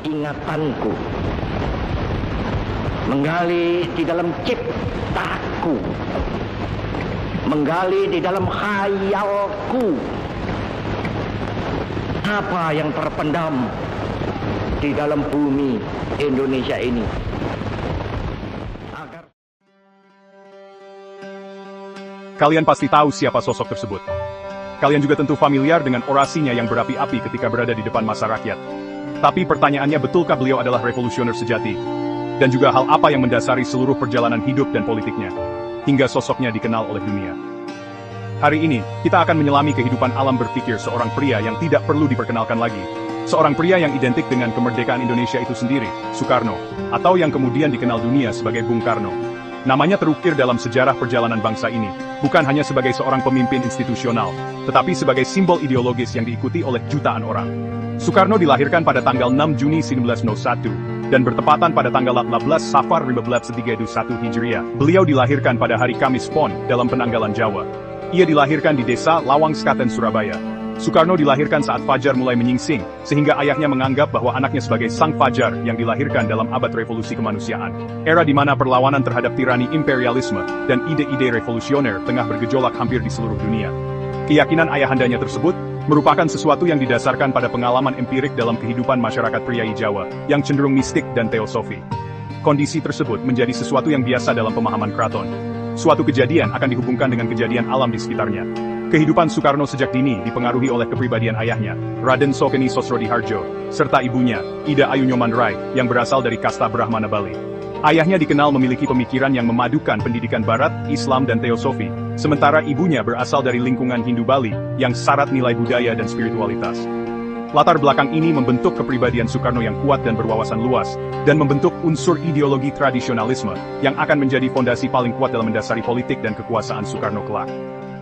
Ingatanku, menggali di dalam ciptaku, menggali di dalam khayalku, apa yang terpendam di dalam bumi Indonesia ini. Kalian pasti tahu siapa sosok tersebut. Kalian juga tentu familiar dengan orasinya yang berapi-api ketika berada di depan masa rakyat. Tapi pertanyaannya, betulkah beliau adalah revolusioner sejati? Dan juga hal apa yang mendasari seluruh perjalanan hidup dan politiknya, hingga sosoknya dikenal oleh dunia? Hari ini, kita akan menyelami kehidupan alam berpikir seorang pria yang tidak perlu diperkenalkan lagi. Seorang pria yang identik dengan kemerdekaan Indonesia itu sendiri, Soekarno, atau yang kemudian dikenal dunia sebagai Bung Karno. Namanya terukir dalam sejarah perjalanan bangsa ini, bukan hanya sebagai seorang pemimpin institusional, tetapi sebagai simbol ideologis yang diikuti oleh jutaan orang. Soekarno dilahirkan pada tanggal 6 Juni 1901, dan bertepatan pada tanggal 18 Safar 1531 Hijriah. Beliau dilahirkan pada hari Kamis Pon, dalam penanggalan Jawa. Ia dilahirkan di desa Lawang Sekaten, Surabaya. Soekarno dilahirkan saat fajar mulai menyingsing, sehingga ayahnya menganggap bahwa anaknya sebagai sang fajar yang dilahirkan dalam abad revolusi kemanusiaan. Era di mana perlawanan terhadap tirani imperialisme dan ide-ide revolusioner tengah bergejolak hampir di seluruh dunia. Keyakinan ayahandanya tersebut merupakan sesuatu yang didasarkan pada pengalaman empirik dalam kehidupan masyarakat priai Jawa, yang cenderung mistik dan teosofi. Kondisi tersebut menjadi sesuatu yang biasa dalam pemahaman keraton. Suatu kejadian akan dihubungkan dengan kejadian alam di sekitarnya. Kehidupan Soekarno sejak dini dipengaruhi oleh kepribadian ayahnya, Raden Sokeni Sosrodihardjo, serta ibunya, Ida Ayu Nyoman Rai, yang berasal dari kasta Brahmana Bali. Ayahnya dikenal memiliki pemikiran yang memadukan pendidikan Barat, Islam dan teosofi, sementara ibunya berasal dari lingkungan Hindu Bali, yang syarat nilai budaya dan spiritualitas. Latar belakang ini membentuk kepribadian Soekarno yang kuat dan berwawasan luas, dan membentuk unsur ideologi tradisionalisme, yang akan menjadi fondasi paling kuat dalam mendasari politik dan kekuasaan Soekarno kelak.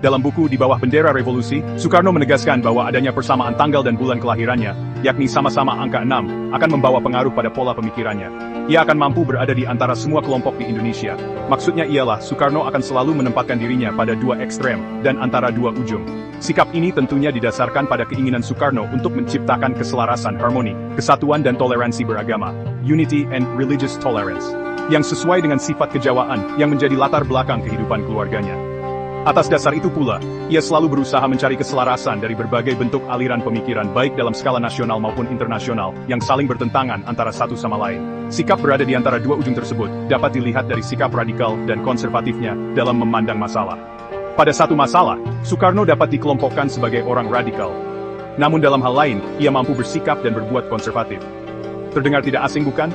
Dalam buku Di Bawah Bendera Revolusi, Soekarno menegaskan bahwa adanya persamaan tanggal dan bulan kelahirannya, yakni sama-sama angka 6, akan membawa pengaruh pada pola pemikirannya. Ia akan mampu berada di antara semua kelompok di Indonesia. Maksudnya ialah Soekarno akan selalu menempatkan dirinya pada dua ekstrem, dan antara dua ujung. Sikap ini tentunya didasarkan pada keinginan Soekarno untuk menciptakan keselarasan, harmoni, kesatuan dan toleransi beragama, unity and religious tolerance, yang sesuai dengan sifat kejawaan yang menjadi latar belakang kehidupan keluarganya. Atas dasar itu pula, ia selalu berusaha mencari keselarasan dari berbagai bentuk aliran pemikiran baik dalam skala nasional maupun internasional, yang saling bertentangan antara satu sama lain. Sikap berada di antara dua ujung tersebut dapat dilihat dari sikap radikal dan konservatifnya dalam memandang masalah. Pada satu masalah, Soekarno dapat dikelompokkan sebagai orang radikal. Namun dalam hal lain, ia mampu bersikap dan berbuat konservatif. Terdengar tidak asing bukan?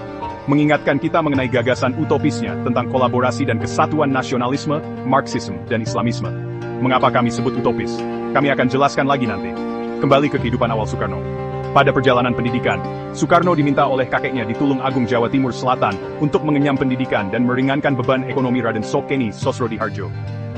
Mengingatkan kita mengenai gagasan utopisnya tentang kolaborasi dan kesatuan nasionalisme, Marxisme, dan Islamisme. Mengapa kami sebut utopis? Kami akan jelaskan lagi nanti. Kembali ke kehidupan awal Soekarno. Pada perjalanan pendidikan, Soekarno diminta oleh kakeknya di Tulung Agung, Jawa Timur Selatan, untuk mengenyam pendidikan dan meringankan beban ekonomi Raden Sokeni Sosrodihardjo.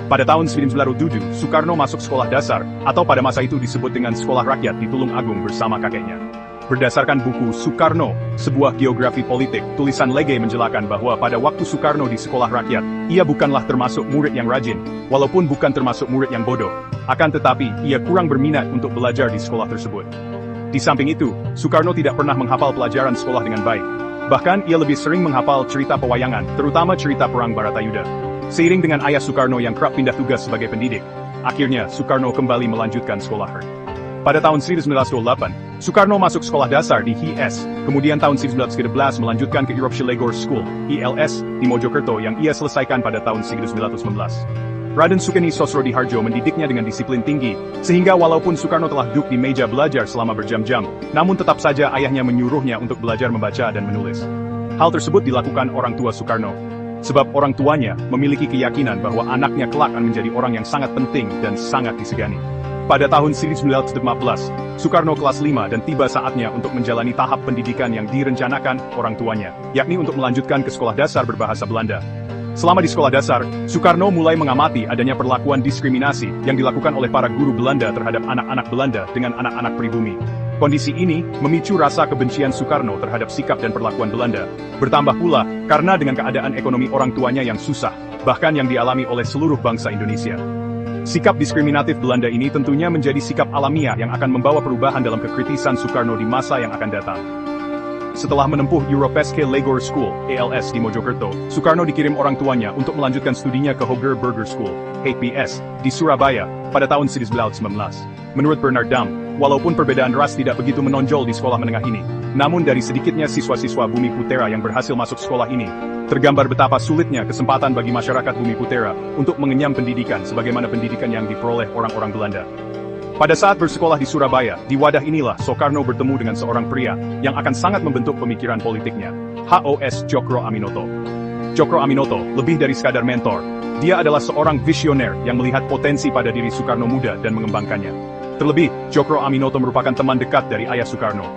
Pada tahun 1907, Soekarno masuk sekolah dasar, atau pada masa itu disebut dengan sekolah rakyat di Tulung Agung bersama kakeknya. Berdasarkan buku Soekarno, sebuah geografi politik, tulisan Legge menjelaskan bahwa pada waktu Soekarno di sekolah rakyat, ia bukanlah termasuk murid yang rajin, walaupun bukan termasuk murid yang bodoh. Akan tetapi, ia kurang berminat untuk belajar di sekolah tersebut. Di samping itu, Soekarno tidak pernah menghafal pelajaran sekolah dengan baik. Bahkan, ia lebih sering menghafal cerita pewayangan, terutama cerita Perang Baratayuda. Seiring dengan ayah Soekarno yang kerap pindah tugas sebagai pendidik, akhirnya Soekarno kembali melanjutkan sekolah. Pada tahun 1928, Soekarno masuk sekolah dasar di HIS, kemudian tahun 1913 melanjutkan ke Europe Legor School, ILS, di Mojokerto yang ia selesaikan pada tahun 1919. Raden Sokeni Sosrodihardjo mendidiknya dengan disiplin tinggi, sehingga walaupun Soekarno telah duduk di meja belajar selama berjam-jam, namun tetap saja ayahnya menyuruhnya untuk belajar membaca dan menulis. Hal tersebut dilakukan orang tua Soekarno, sebab orang tuanya memiliki keyakinan bahwa anaknya kelak akan menjadi orang yang sangat penting dan sangat disegani. Pada tahun 1914, Soekarno kelas 5 dan tiba saatnya untuk menjalani tahap pendidikan yang direncanakan orang tuanya, yakni untuk melanjutkan ke sekolah dasar berbahasa Belanda. Selama di sekolah dasar, Soekarno mulai mengamati adanya perlakuan diskriminasi yang dilakukan oleh para guru Belanda terhadap anak-anak Belanda dengan anak-anak pribumi. Kondisi ini memicu rasa kebencian Soekarno terhadap sikap dan perlakuan Belanda. Bertambah pula karena dengan keadaan ekonomi orang tuanya yang susah, bahkan yang dialami oleh seluruh bangsa Indonesia. Sikap diskriminatif Belanda ini tentunya menjadi sikap alamiah yang akan membawa perubahan dalam kekritisan Soekarno di masa yang akan datang. setelah menempuh Europeiske Lagore School, ALS di Mojokerto, Soekarno dikirim orang tuanya untuk melanjutkan studinya ke Hoger Burger School, HBS, di Surabaya, pada tahun 1919. Menurut Bernard Dam, walaupun perbedaan ras tidak begitu menonjol di sekolah menengah ini, namun dari sedikitnya siswa-siswa Bumi Putera yang berhasil masuk sekolah ini, tergambar betapa sulitnya kesempatan bagi masyarakat Bumi Putera untuk mengenyam pendidikan sebagaimana pendidikan yang diperoleh orang-orang Belanda. Pada saat bersekolah di Surabaya, di wadah inilah Soekarno bertemu dengan seorang pria yang akan sangat membentuk pemikiran politiknya, HOS Djokro Aminoto. Djokro Aminoto lebih dari sekadar mentor, dia adalah seorang visioner yang melihat potensi pada diri Soekarno muda dan mengembangkannya. Terlebih, Djokro Aminoto merupakan teman dekat dari ayah Soekarno.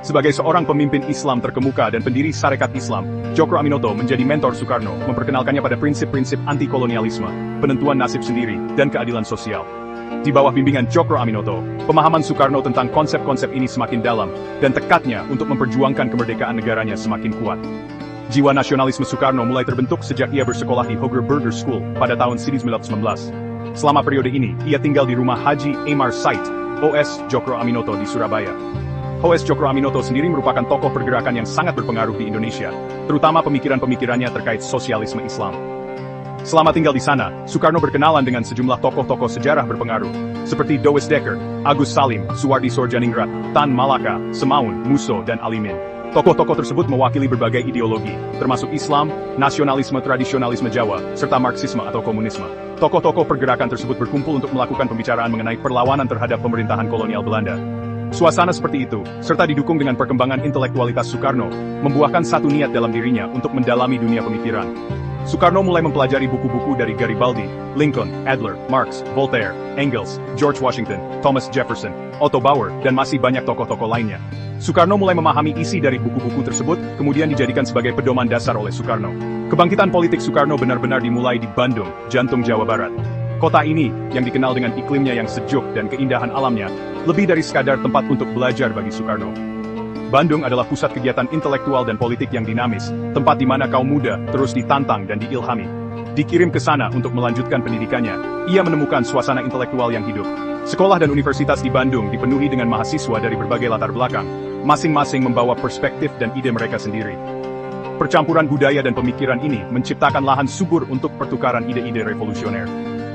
Sebagai seorang pemimpin Islam terkemuka dan pendiri Sarekat Islam, Djokro Aminoto menjadi mentor Soekarno, memperkenalkannya pada prinsip-prinsip anti-kolonialisme, penentuan nasib sendiri, dan keadilan sosial. Di bawah bimbingan Djokro Aminoto, pemahaman Soekarno tentang konsep-konsep ini semakin dalam, dan tekadnya untuk memperjuangkan kemerdekaan negaranya semakin kuat. Jiwa nasionalisme Soekarno mulai terbentuk sejak ia bersekolah di Hoger Burger School pada tahun 1919. Selama periode ini, ia tinggal di rumah Haji Amar Said, OS Djokro Aminoto di Surabaya. OS Djokro Aminoto sendiri merupakan tokoh pergerakan yang sangat berpengaruh di Indonesia, terutama pemikiran-pemikirannya terkait sosialisme Islam. Selama tinggal di sana, Soekarno berkenalan dengan sejumlah tokoh-tokoh sejarah berpengaruh, seperti Douwes Dekker, Agus Salim, Suwardi Sordjaningrat, Tan Malaka, Semaun, Musso, dan Alimin. Tokoh-tokoh tersebut mewakili berbagai ideologi, termasuk Islam, nasionalisme tradisionalisme Jawa, serta Marxisme atau komunisme. Tokoh-tokoh pergerakan tersebut berkumpul untuk melakukan pembicaraan mengenai perlawanan terhadap pemerintahan kolonial Belanda. Suasana seperti itu, serta didukung dengan perkembangan intelektualitas Soekarno, membuahkan satu niat dalam dirinya untuk mendalami dunia pemikiran. Soekarno mulai mempelajari buku-buku dari Garibaldi, Lincoln, Adler, Marx, Voltaire, Engels, George Washington, Thomas Jefferson, Otto Bauer, dan masih banyak tokoh-tokoh lainnya. Soekarno mulai memahami isi dari buku-buku tersebut, kemudian dijadikan sebagai pedoman dasar oleh Soekarno. Kebangkitan politik Soekarno benar-benar dimulai di Bandung, jantung Jawa Barat. Kota ini, yang dikenal dengan iklimnya yang sejuk dan keindahan alamnya, lebih dari sekadar tempat untuk belajar bagi Soekarno. Bandung adalah pusat kegiatan intelektual dan politik yang dinamis, tempat di mana kaum muda terus ditantang dan diilhami. Dikirim ke sana untuk melanjutkan pendidikannya, ia menemukan suasana intelektual yang hidup. Sekolah dan universitas di Bandung dipenuhi dengan mahasiswa dari berbagai latar belakang, masing-masing membawa perspektif dan ide mereka sendiri. Percampuran budaya dan pemikiran ini menciptakan lahan subur untuk pertukaran ide-ide revolusioner.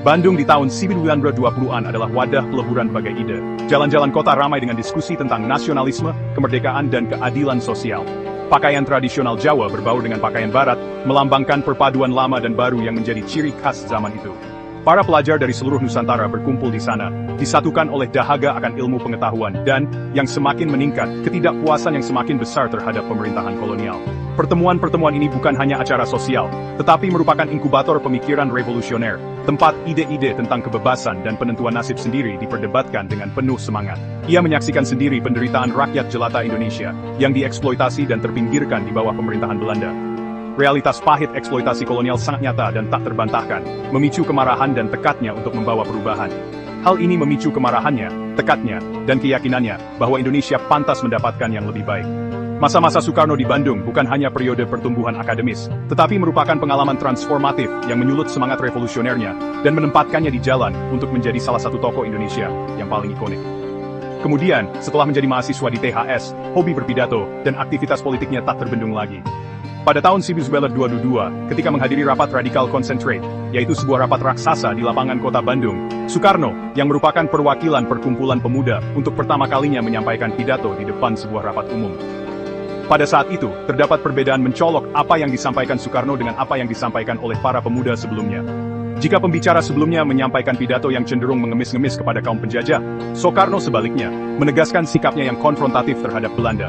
Bandung di tahun 1920-an adalah wadah peleburan berbagai ide. Jalan-jalan kota ramai dengan diskusi tentang nasionalisme, kemerdekaan, dan keadilan sosial. Pakaian tradisional Jawa berbaur dengan pakaian Barat, melambangkan perpaduan lama dan baru yang menjadi ciri khas zaman itu. Para pelajar dari seluruh Nusantara berkumpul di sana, disatukan oleh dahaga akan ilmu pengetahuan dan, yang semakin meningkat, ketidakpuasan yang semakin besar terhadap pemerintahan kolonial. Pertemuan-pertemuan ini bukan hanya acara sosial, tetapi merupakan inkubator pemikiran revolusioner, tempat ide-ide tentang kebebasan dan penentuan nasib sendiri diperdebatkan dengan penuh semangat. Ia menyaksikan sendiri penderitaan rakyat jelata Indonesia, yang dieksploitasi dan terpinggirkan di bawah pemerintahan Belanda. Realitas pahit eksploitasi kolonial sangat nyata dan tak terbantahkan, memicu kemarahan dan tekadnya untuk membawa perubahan. Hal ini memicu kemarahannya, tekadnya, dan keyakinannya bahwa Indonesia pantas mendapatkan yang lebih baik. Masa-masa Soekarno di Bandung bukan hanya periode pertumbuhan akademis, tetapi merupakan pengalaman transformatif yang menyulut semangat revolusionernya dan menempatkannya di jalan untuk menjadi salah satu tokoh Indonesia yang paling ikonik. Kemudian, setelah menjadi mahasiswa di THS, hobi berpidato dan aktivitas politiknya tak terbendung lagi. Pada tahun 1922, ketika menghadiri rapat Radikal Concentrate, yaitu sebuah rapat raksasa di lapangan kota Bandung, Soekarno, yang merupakan perwakilan perkumpulan pemuda, untuk pertama kalinya menyampaikan pidato di depan sebuah rapat umum. Pada saat itu, terdapat perbedaan mencolok apa yang disampaikan Soekarno dengan apa yang disampaikan oleh para pemuda sebelumnya. Jika pembicara sebelumnya menyampaikan pidato yang cenderung mengemis-ngemis kepada kaum penjajah, Soekarno sebaliknya, menegaskan sikapnya yang konfrontatif terhadap Belanda.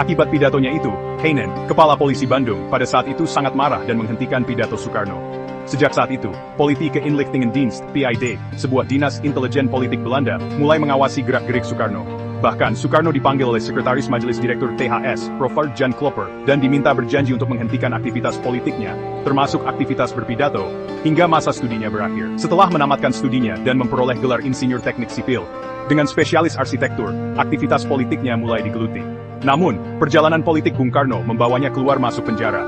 Akibat pidatonya itu, Heinen, kepala polisi Bandung, pada saat itu sangat marah dan menghentikan pidato Soekarno. Sejak saat itu, Politieke Inlichtingendienst, PID, sebuah dinas intelijen politik Belanda, mulai mengawasi gerak-gerik Soekarno. Bahkan, Soekarno dipanggil oleh Sekretaris Majelis Direktur THS, Prof. Jan Klopper, dan diminta berjanji untuk menghentikan aktivitas politiknya, termasuk aktivitas berpidato, hingga masa studinya berakhir. Setelah menamatkan studinya dan memperoleh gelar insinyur teknik sipil, dengan spesialis arsitektur, aktivitas politiknya mulai digeluti. Namun, perjalanan politik Bung Karno membawanya keluar masuk penjara.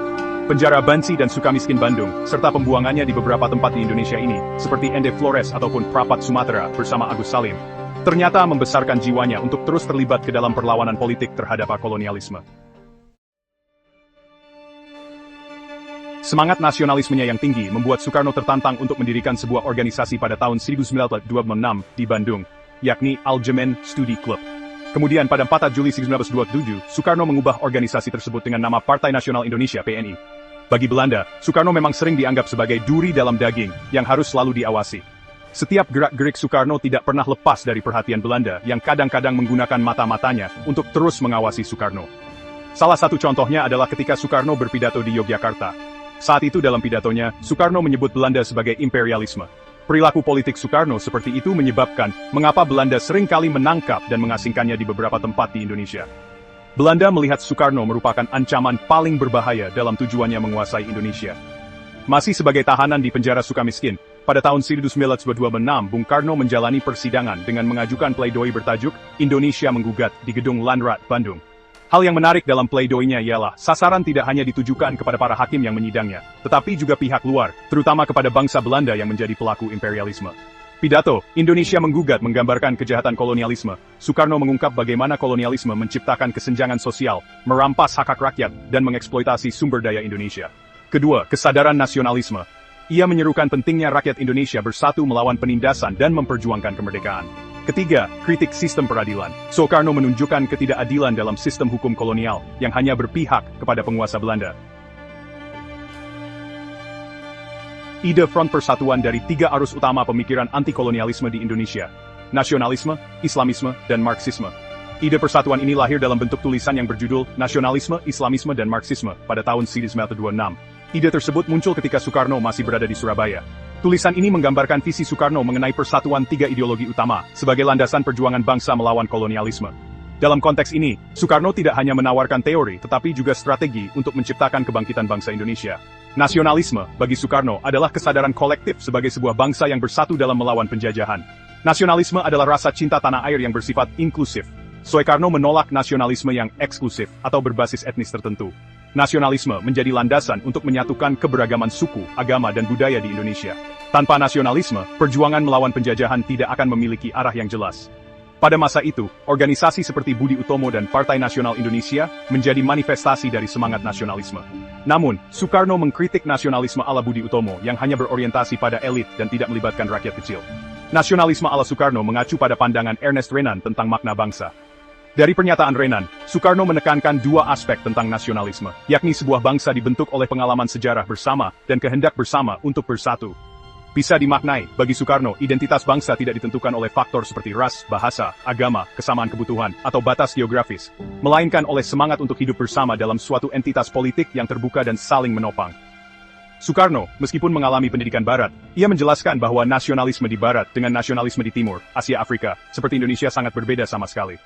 Penjara Bansi dan Sukamiskin Bandung, serta pembuangannya di beberapa tempat di Indonesia ini, seperti Ende Flores ataupun Prapat Sumatera bersama Agus Salim, ternyata membesarkan jiwanya untuk terus terlibat ke dalam perlawanan politik terhadap kolonialisme. Semangat nasionalismenya yang tinggi membuat Soekarno tertantang untuk mendirikan sebuah organisasi pada tahun 1926 di Bandung, yakni Algemeen Studi Club. Kemudian pada 4 Juli 1927, Soekarno mengubah organisasi tersebut dengan nama Partai Nasional Indonesia (PNI). Bagi Belanda, Soekarno memang sering dianggap sebagai duri dalam daging yang harus selalu diawasi. Setiap gerak-gerik Soekarno tidak pernah lepas dari perhatian Belanda yang kadang-kadang menggunakan mata-matanya untuk terus mengawasi Soekarno. Salah satu contohnya adalah ketika Soekarno berpidato di Yogyakarta. Saat itu dalam pidatonya, Soekarno menyebut Belanda sebagai imperialisme. Perilaku politik Soekarno seperti itu menyebabkan mengapa Belanda seringkali menangkap dan mengasingkannya di beberapa tempat di Indonesia. Belanda melihat Soekarno merupakan ancaman paling berbahaya dalam tujuannya menguasai Indonesia. Masih sebagai tahanan di penjara Sukamiskin, pada tahun 1926 Bung Karno menjalani persidangan dengan mengajukan pledoi bertajuk Indonesia Menggugat di Gedung Landrat, Bandung. Hal yang menarik dalam pledoinya ialah sasaran tidak hanya ditujukan kepada para hakim yang menyidangnya, tetapi juga pihak luar, terutama kepada bangsa Belanda yang menjadi pelaku imperialisme. Pidato, Indonesia Menggugat menggambarkan kejahatan kolonialisme. Soekarno mengungkap bagaimana kolonialisme menciptakan kesenjangan sosial, merampas hak-hak rakyat, dan mengeksploitasi sumber daya Indonesia. Kedua, kesadaran nasionalisme. Ia menyerukan pentingnya rakyat Indonesia bersatu melawan penindasan dan memperjuangkan kemerdekaan. Ketiga, kritik sistem peradilan. Soekarno menunjukkan ketidakadilan dalam sistem hukum kolonial yang hanya berpihak kepada penguasa Belanda. Ide Front Persatuan dari 3 arus utama pemikiran anti-kolonialisme di Indonesia: nasionalisme, Islamisme, dan Marxisme. Ide persatuan ini lahir dalam bentuk tulisan yang berjudul Nasionalisme, Islamisme, dan Marxisme pada tahun 1926. Ide tersebut muncul ketika Soekarno masih berada di Surabaya. Tulisan ini menggambarkan visi Soekarno mengenai persatuan 3 ideologi utama sebagai landasan perjuangan bangsa melawan kolonialisme. Dalam konteks ini, Soekarno tidak hanya menawarkan teori tetapi juga strategi untuk menciptakan kebangkitan bangsa Indonesia. Nasionalisme, bagi Soekarno, adalah kesadaran kolektif sebagai sebuah bangsa yang bersatu dalam melawan penjajahan. Nasionalisme adalah rasa cinta tanah air yang bersifat inklusif. Soekarno menolak nasionalisme yang eksklusif atau berbasis etnis tertentu. Nasionalisme menjadi landasan untuk menyatukan keberagaman suku, agama, dan budaya di Indonesia. Tanpa nasionalisme, perjuangan melawan penjajahan tidak akan memiliki arah yang jelas. Pada masa itu, organisasi seperti Budi Utomo dan Partai Nasional Indonesia menjadi manifestasi dari semangat nasionalisme. Namun, Soekarno mengkritik nasionalisme ala Budi Utomo yang hanya berorientasi pada elit dan tidak melibatkan rakyat kecil. Nasionalisme ala Soekarno mengacu pada pandangan Ernest Renan tentang makna bangsa. Dari pernyataan Renan, Soekarno menekankan 2 aspek tentang nasionalisme, yakni sebuah bangsa dibentuk oleh pengalaman sejarah bersama dan kehendak bersama untuk bersatu. Bisa dimaknai, bagi Soekarno, identitas bangsa tidak ditentukan oleh faktor seperti ras, bahasa, agama, kesamaan kebutuhan, atau batas geografis, melainkan oleh semangat untuk hidup bersama dalam suatu entitas politik yang terbuka dan saling menopang. Soekarno, meskipun mengalami pendidikan Barat, ia menjelaskan bahwa nasionalisme di Barat dengan nasionalisme di Timur, Asia Afrika, seperti Indonesia sangat berbeda sama sekali.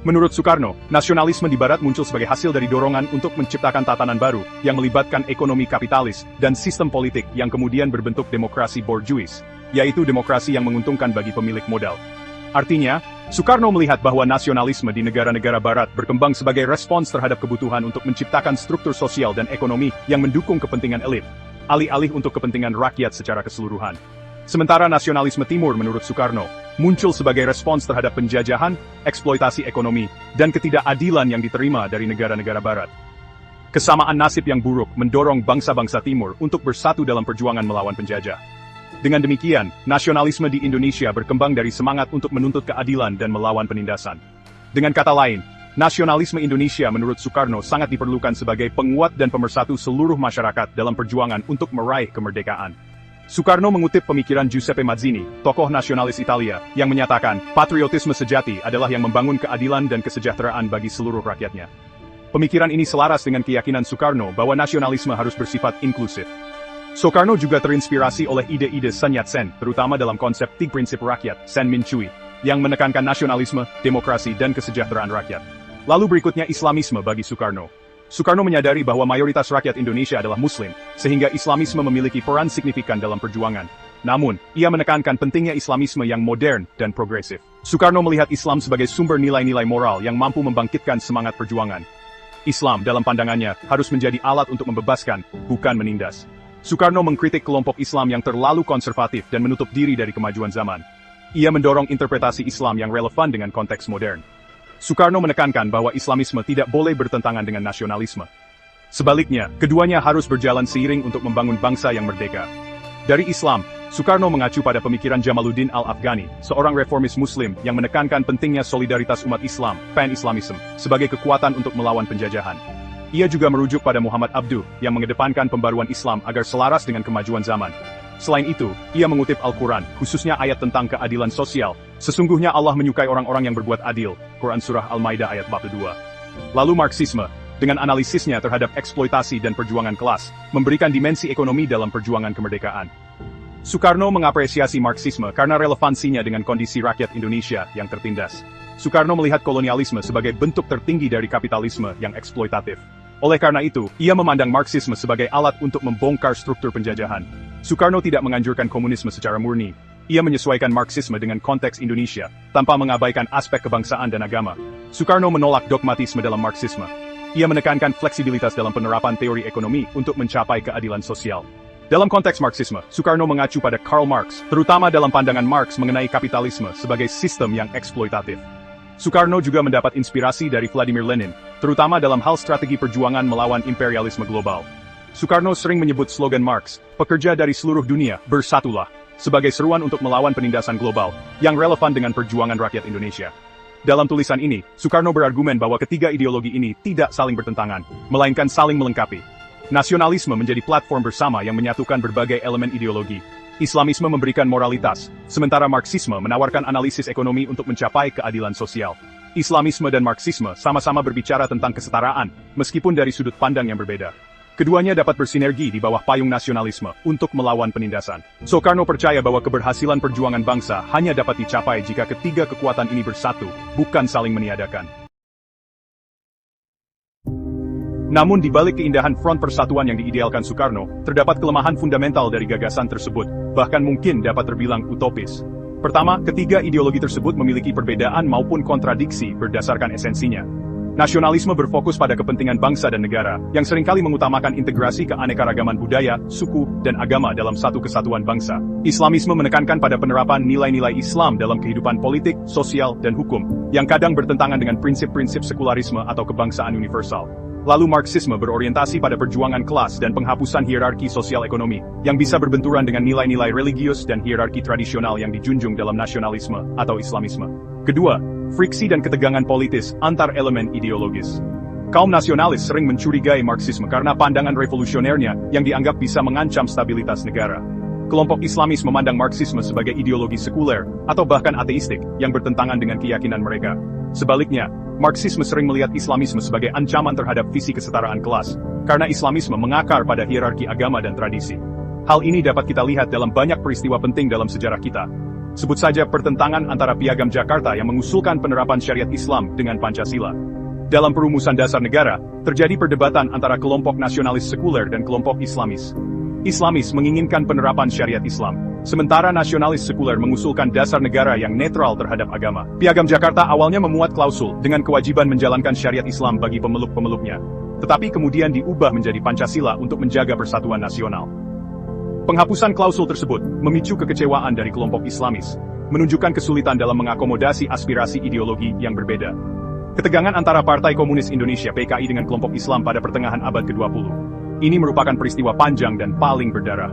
Menurut Soekarno, nasionalisme di Barat muncul sebagai hasil dari dorongan untuk menciptakan tatanan baru yang melibatkan ekonomi kapitalis dan sistem politik yang kemudian berbentuk demokrasi bourgeois, yaitu demokrasi yang menguntungkan bagi pemilik modal. Artinya, Soekarno melihat bahwa nasionalisme di negara-negara Barat berkembang sebagai respons terhadap kebutuhan untuk menciptakan struktur sosial dan ekonomi yang mendukung kepentingan elit, alih-alih untuk kepentingan rakyat secara keseluruhan. Sementara nasionalisme Timur menurut Soekarno, muncul sebagai respons terhadap penjajahan, eksploitasi ekonomi, dan ketidakadilan yang diterima dari negara-negara Barat. Kesamaan nasib yang buruk mendorong bangsa-bangsa Timur untuk bersatu dalam perjuangan melawan penjajah. Dengan demikian, nasionalisme di Indonesia berkembang dari semangat untuk menuntut keadilan dan melawan penindasan. Dengan kata lain, nasionalisme Indonesia menurut Soekarno sangat diperlukan sebagai penguat dan pemersatu seluruh masyarakat dalam perjuangan untuk meraih kemerdekaan. Soekarno mengutip pemikiran Giuseppe Mazzini, tokoh nasionalis Italia, yang menyatakan, patriotisme sejati adalah yang membangun keadilan dan kesejahteraan bagi seluruh rakyatnya. Pemikiran ini selaras dengan keyakinan Soekarno bahwa nasionalisme harus bersifat inklusif. Soekarno juga terinspirasi oleh ide-ide Sun Yat-sen, terutama dalam konsep 3 prinsip rakyat, Sen Min Chui, yang menekankan nasionalisme, demokrasi, dan kesejahteraan rakyat. Lalu berikutnya Islamisme bagi Soekarno. Soekarno menyadari bahwa mayoritas rakyat Indonesia adalah Muslim, sehingga Islamisme memiliki peran signifikan dalam perjuangan. Namun, ia menekankan pentingnya Islamisme yang modern dan progresif. Soekarno melihat Islam sebagai sumber nilai-nilai moral yang mampu membangkitkan semangat perjuangan. Islam, dalam pandangannya, harus menjadi alat untuk membebaskan, bukan menindas. Soekarno mengkritik kelompok Islam yang terlalu konservatif dan menutup diri dari kemajuan zaman. Ia mendorong interpretasi Islam yang relevan dengan konteks modern. Soekarno menekankan bahwa Islamisme tidak boleh bertentangan dengan nasionalisme. Sebaliknya, keduanya harus berjalan seiring untuk membangun bangsa yang merdeka. Dari Islam, Soekarno mengacu pada pemikiran Jamaluddin Al-Afghani, seorang reformis Muslim yang menekankan pentingnya solidaritas umat Islam, Pan-Islamism, sebagai kekuatan untuk melawan penjajahan. Ia juga merujuk pada Muhammad Abduh, yang mengedepankan pembaruan Islam agar selaras dengan kemajuan zaman. Selain itu, ia mengutip Al-Quran, khususnya ayat tentang keadilan sosial. Sesungguhnya Allah menyukai orang-orang yang berbuat adil, Quran Surah Al-Maidah ayat 42. Lalu Marxisme, dengan analisisnya terhadap eksploitasi dan perjuangan kelas, memberikan dimensi ekonomi dalam perjuangan kemerdekaan. Soekarno mengapresiasi Marxisme karena relevansinya dengan kondisi rakyat Indonesia yang tertindas. Soekarno melihat kolonialisme sebagai bentuk tertinggi dari kapitalisme yang eksploitatif. Oleh karena itu, ia memandang Marxisme sebagai alat untuk membongkar struktur penjajahan. Soekarno tidak menganjurkan komunisme secara murni. Ia menyesuaikan Marxisme dengan konteks Indonesia, tanpa mengabaikan aspek kebangsaan dan agama. Soekarno menolak dogmatisme dalam Marxisme. Ia menekankan fleksibilitas dalam penerapan teori ekonomi untuk mencapai keadilan sosial. Dalam konteks Marxisme, Soekarno mengacu pada Karl Marx, terutama dalam pandangan Marx mengenai kapitalisme sebagai sistem yang eksploitatif. Soekarno juga mendapat inspirasi dari Vladimir Lenin, terutama dalam hal strategi perjuangan melawan imperialisme global. Soekarno sering menyebut slogan Marx, "Pekerja dari seluruh dunia, bersatulah," sebagai seruan untuk melawan penindasan global, yang relevan dengan perjuangan rakyat Indonesia. Dalam tulisan ini, Soekarno berargumen bahwa ketiga ideologi ini tidak saling bertentangan, melainkan saling melengkapi. Nasionalisme menjadi platform bersama yang menyatukan berbagai elemen ideologi. Islamisme memberikan moralitas, sementara Marxisme menawarkan analisis ekonomi untuk mencapai keadilan sosial. Islamisme dan Marxisme sama-sama berbicara tentang kesetaraan, meskipun dari sudut pandang yang berbeda. Keduanya dapat bersinergi di bawah payung nasionalisme untuk melawan penindasan. Soekarno percaya bahwa keberhasilan perjuangan bangsa hanya dapat dicapai jika ketiga kekuatan ini bersatu, bukan saling meniadakan. Namun di balik keindahan front persatuan yang diidealkan Soekarno, terdapat kelemahan fundamental dari gagasan tersebut, bahkan mungkin dapat terbilang utopis. Pertama, ketiga ideologi tersebut memiliki perbedaan maupun kontradiksi berdasarkan esensinya. Nasionalisme berfokus pada kepentingan bangsa dan negara, yang seringkali mengutamakan integrasi keanekaragaman budaya, suku, dan agama dalam satu kesatuan bangsa. Islamisme menekankan pada penerapan nilai-nilai Islam dalam kehidupan politik, sosial, dan hukum, yang kadang bertentangan dengan prinsip-prinsip sekularisme atau kebangsaan universal. Lalu Marxisme berorientasi pada perjuangan kelas dan penghapusan hierarki sosial ekonomi, yang bisa berbenturan dengan nilai-nilai religius dan hierarki tradisional yang dijunjung dalam nasionalisme atau Islamisme. Kedua, friksi dan ketegangan politis antar elemen ideologis. Kaum nasionalis sering mencurigai Marxisme karena pandangan revolusionernya yang dianggap bisa mengancam stabilitas negara. Kelompok Islamis memandang Marxisme sebagai ideologi sekuler atau bahkan ateistik yang bertentangan dengan keyakinan mereka. Sebaliknya, Marxisme sering melihat Islamisme sebagai ancaman terhadap visi kesetaraan kelas, karena Islamisme mengakar pada hierarki agama dan tradisi. Hal ini dapat kita lihat dalam banyak peristiwa penting dalam sejarah kita. Sebut saja pertentangan antara Piagam Jakarta yang mengusulkan penerapan syariat Islam dengan Pancasila. Dalam perumusan dasar negara, terjadi perdebatan antara kelompok nasionalis sekuler dan kelompok Islamis. Islamis menginginkan penerapan syariat Islam, sementara nasionalis sekuler mengusulkan dasar negara yang netral terhadap agama. Piagam Jakarta awalnya memuat klausul dengan kewajiban menjalankan syariat Islam bagi pemeluk-pemeluknya, tetapi kemudian diubah menjadi Pancasila untuk menjaga persatuan nasional. Penghapusan klausul tersebut memicu kekecewaan dari kelompok Islamis, menunjukkan kesulitan dalam mengakomodasi aspirasi ideologi yang berbeda. Ketegangan antara Partai Komunis Indonesia (PKI) dengan kelompok Islam pada pertengahan abad ke-20. Ini merupakan peristiwa panjang dan paling berdarah.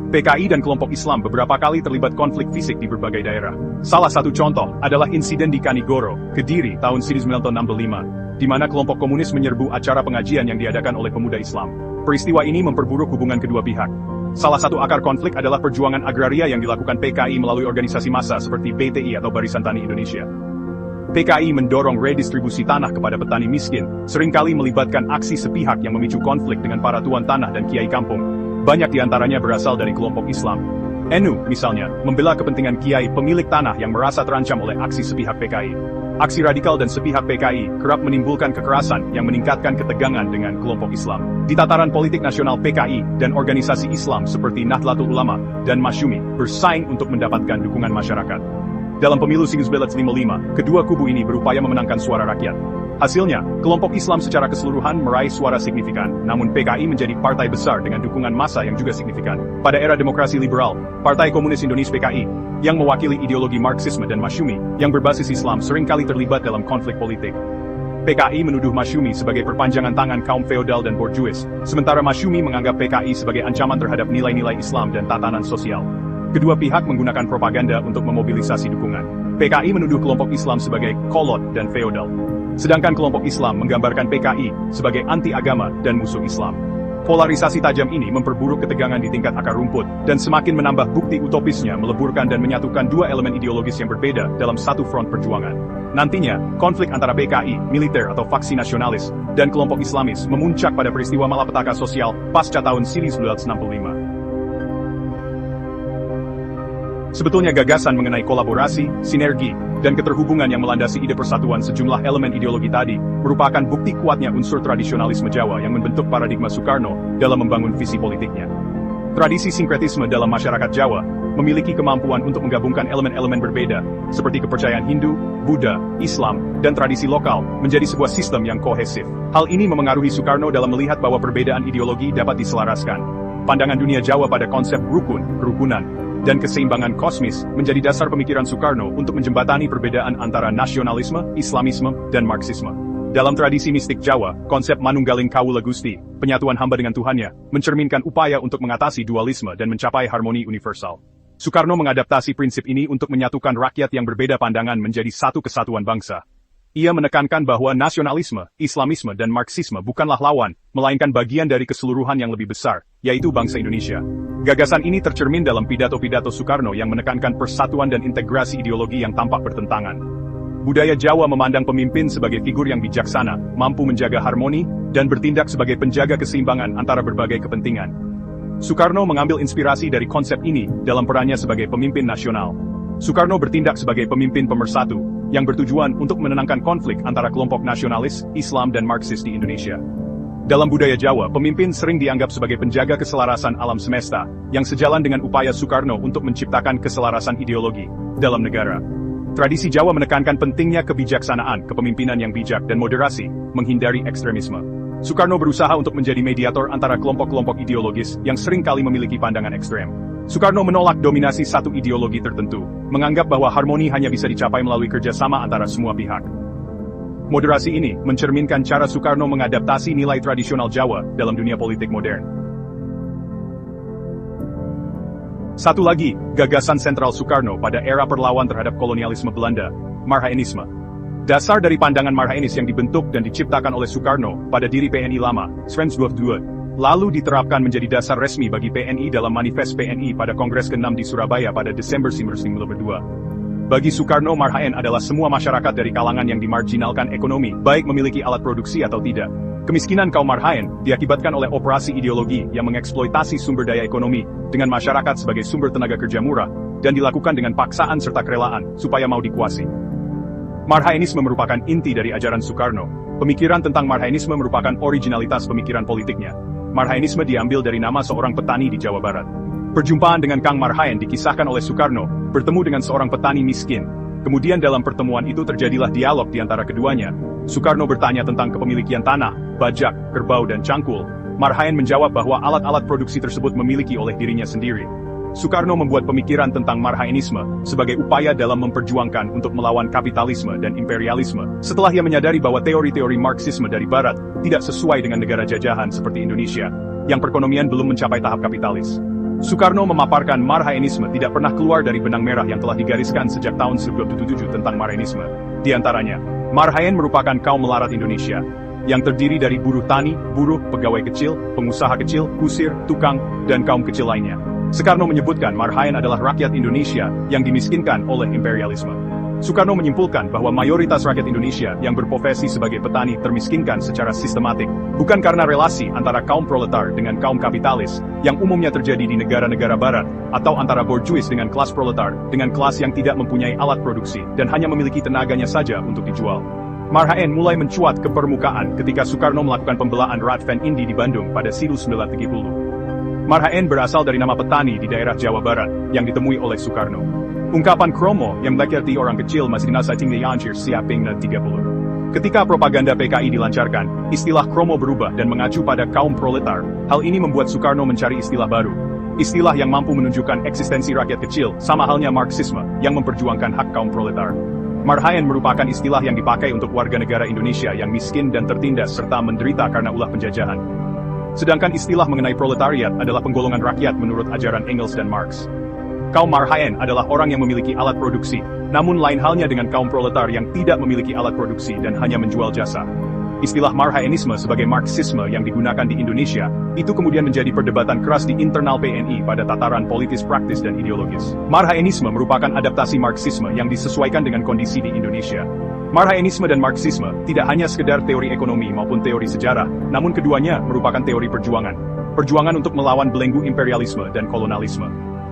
PKI dan kelompok Islam beberapa kali terlibat konflik fisik di berbagai daerah. Salah satu contoh adalah insiden di Kanigoro, Kediri, tahun 1965, di mana kelompok komunis menyerbu acara pengajian yang diadakan oleh pemuda Islam. Peristiwa ini memperburuk hubungan kedua pihak. Salah satu akar konflik adalah perjuangan agraria yang dilakukan PKI melalui organisasi massa seperti BTI atau Barisan Tani Indonesia. PKI mendorong redistribusi tanah kepada petani miskin, seringkali melibatkan aksi sepihak yang memicu konflik dengan para tuan tanah dan kiai kampung. Banyak di antaranya berasal dari kelompok Islam. NU, misalnya, membela kepentingan kiai pemilik tanah yang merasa terancam oleh aksi sepihak PKI. Aksi radikal dan sepihak PKI kerap menimbulkan kekerasan yang meningkatkan ketegangan dengan kelompok Islam. Di tataran politik nasional, PKI dan organisasi Islam seperti Nahdlatul Ulama dan Masyumi bersaing untuk mendapatkan dukungan masyarakat. Dalam pemilu 1955, kedua kubu ini berupaya memenangkan suara rakyat. Hasilnya, kelompok Islam secara keseluruhan meraih suara signifikan, namun PKI menjadi partai besar dengan dukungan massa yang juga signifikan. Pada era demokrasi liberal, Partai Komunis Indonesia (PKI), yang mewakili ideologi Marxisme dan Masyumi, yang berbasis Islam seringkali terlibat dalam konflik politik. PKI menuduh Masyumi sebagai perpanjangan tangan kaum feodal dan borjuis, sementara Masyumi menganggap PKI sebagai ancaman terhadap nilai-nilai Islam dan tatanan sosial. Kedua pihak menggunakan propaganda untuk memobilisasi dukungan. PKI menuduh kelompok Islam sebagai kolot dan feodal. Sedangkan kelompok Islam menggambarkan PKI sebagai anti-agama dan musuh Islam. Polarisasi tajam ini memperburuk ketegangan di tingkat akar rumput, dan semakin menambah bukti utopisnya meleburkan dan menyatukan dua elemen ideologis yang berbeda dalam satu front perjuangan. Nantinya, konflik antara PKI, militer atau faksi nasionalis, dan kelompok Islamis memuncak pada peristiwa malapetaka sosial pasca tahun 1965. Sebetulnya gagasan mengenai kolaborasi, sinergi, dan keterhubungan yang melandasi ide persatuan sejumlah elemen ideologi tadi merupakan bukti kuatnya unsur tradisionalisme Jawa yang membentuk paradigma Soekarno dalam membangun visi politiknya. Tradisi sinkretisme dalam masyarakat Jawa memiliki kemampuan untuk menggabungkan elemen-elemen berbeda, seperti kepercayaan Hindu, Buddha, Islam, dan tradisi lokal, menjadi sebuah sistem yang kohesif. Hal ini memengaruhi Soekarno dalam melihat bahwa perbedaan ideologi dapat diselaraskan. Pandangan dunia Jawa pada konsep rukun, kerukunan, dan keseimbangan kosmis menjadi dasar pemikiran Soekarno untuk menjembatani perbedaan antara nasionalisme, Islamisme, dan Marxisme. Dalam tradisi mistik Jawa, konsep Manunggaling Kawula Gusti, penyatuan hamba dengan Tuhannya, mencerminkan upaya untuk mengatasi dualisme dan mencapai harmoni universal. Soekarno mengadaptasi prinsip ini untuk menyatukan rakyat yang berbeda pandangan menjadi satu kesatuan bangsa. Ia menekankan bahwa nasionalisme, Islamisme, dan Marxisme bukanlah lawan, melainkan bagian dari keseluruhan yang lebih besar, yaitu bangsa Indonesia. Gagasan ini tercermin dalam pidato-pidato Soekarno yang menekankan persatuan dan integrasi ideologi yang tampak bertentangan. Budaya Jawa memandang pemimpin sebagai figur yang bijaksana, mampu menjaga harmoni, dan bertindak sebagai penjaga keseimbangan antara berbagai kepentingan. Soekarno mengambil inspirasi dari konsep ini dalam perannya sebagai pemimpin nasional. Soekarno bertindak sebagai pemimpin pemersatu, yang bertujuan untuk menenangkan konflik antara kelompok nasionalis, Islam dan Marxis di Indonesia. Dalam budaya Jawa, pemimpin sering dianggap sebagai penjaga keselarasan alam semesta, yang sejalan dengan upaya Soekarno untuk menciptakan keselarasan ideologi dalam negara. Tradisi Jawa menekankan pentingnya kebijaksanaan, kepemimpinan yang bijak, dan moderasi, menghindari ekstremisme. Soekarno berusaha untuk menjadi mediator antara kelompok-kelompok ideologis yang seringkali memiliki pandangan ekstrem. Soekarno menolak dominasi satu ideologi tertentu, menganggap bahwa harmoni hanya bisa dicapai melalui kerjasama antara semua pihak. Moderasi ini mencerminkan cara Soekarno mengadaptasi nilai tradisional Jawa dalam dunia politik modern. Satu lagi, gagasan sentral Soekarno pada era perlawan terhadap kolonialisme Belanda, Marhaenisme. Dasar dari pandangan Marhaenis yang dibentuk dan diciptakan oleh Soekarno pada diri PNI lama, Svensdorp, lalu diterapkan menjadi dasar resmi bagi PNI dalam Manifest PNI pada Kongres ke-6 di Surabaya pada Desember 1992. Bagi Soekarno, Marhaen adalah semua masyarakat dari kalangan yang dimarginalkan ekonomi, baik memiliki alat produksi atau tidak. Kemiskinan kaum Marhaen diakibatkan oleh operasi ideologi yang mengeksploitasi sumber daya ekonomi dengan masyarakat sebagai sumber tenaga kerja murah, dan dilakukan dengan paksaan serta kerelaan supaya mau dikuasai. Marhaenisme merupakan inti dari ajaran Soekarno. Pemikiran tentang Marhaenisme merupakan originalitas pemikiran politiknya. Marhaenisme diambil dari nama seorang petani di Jawa Barat. Perjumpaan dengan Kang Marhaen dikisahkan oleh Soekarno, bertemu dengan seorang petani miskin. Kemudian dalam pertemuan itu terjadilah dialog di antara keduanya. Soekarno bertanya tentang kepemilikan tanah, bajak, kerbau dan cangkul. Marhaen menjawab bahwa alat-alat produksi tersebut memiliki oleh dirinya sendiri. Soekarno membuat pemikiran tentang Marhaenisme sebagai upaya dalam memperjuangkan untuk melawan kapitalisme dan imperialisme, setelah ia menyadari bahwa teori-teori Marxisme dari Barat tidak sesuai dengan negara jajahan seperti Indonesia, yang perekonomian belum mencapai tahap kapitalis. Soekarno memaparkan Marhaenisme tidak pernah keluar dari benang merah yang telah digariskan sejak tahun 1927 tentang Marhaenisme. Di antaranya, Marhaen merupakan kaum melarat Indonesia, yang terdiri dari buruh tani, buruh, pegawai kecil, pengusaha kecil, kusir, tukang, dan kaum kecil lainnya. Soekarno menyebutkan Marhaen adalah rakyat Indonesia yang dimiskinkan oleh imperialisme. Soekarno menyimpulkan bahwa mayoritas rakyat Indonesia yang berprofesi sebagai petani termiskinkan secara sistematik, bukan karena relasi antara kaum proletar dengan kaum kapitalis, yang umumnya terjadi di negara-negara barat, atau antara borjuis dengan kelas proletar, dengan kelas yang tidak mempunyai alat produksi, dan hanya memiliki tenaganya saja untuk dijual. Marhaen mulai mencuat ke permukaan ketika Soekarno melakukan pembelaan Radvan Indi di Bandung pada 1930. Marhaen berasal dari nama petani di daerah Jawa Barat, yang ditemui oleh Soekarno. Ungkapan kromo yang berarti orang kecil masih dinasai tinggi anjir siaping na 30. Ketika propaganda PKI dilancarkan, istilah kromo berubah dan mengacu pada kaum proletar. Hal ini membuat Soekarno mencari istilah baru. Istilah yang mampu menunjukkan eksistensi rakyat kecil, sama halnya Marxisme, yang memperjuangkan hak kaum proletar. Marhaen merupakan istilah yang dipakai untuk warga negara Indonesia yang miskin dan tertindas serta menderita karena ulah penjajahan. Sedangkan istilah mengenai proletariat adalah penggolongan rakyat menurut ajaran Engels dan Marx. Kaum Marhaen adalah orang yang memiliki alat produksi, namun lain halnya dengan kaum proletar yang tidak memiliki alat produksi dan hanya menjual jasa. Istilah Marhaenisme sebagai Marxisme yang digunakan di Indonesia, itu kemudian menjadi perdebatan keras di internal PNI pada tataran politis praktis dan ideologis. Marhaenisme merupakan adaptasi Marxisme yang disesuaikan dengan kondisi di Indonesia. Marhaenisme dan Marxisme tidak hanya sekedar teori ekonomi maupun teori sejarah, namun keduanya merupakan teori perjuangan. Perjuangan untuk melawan belenggu imperialisme dan kolonialisme.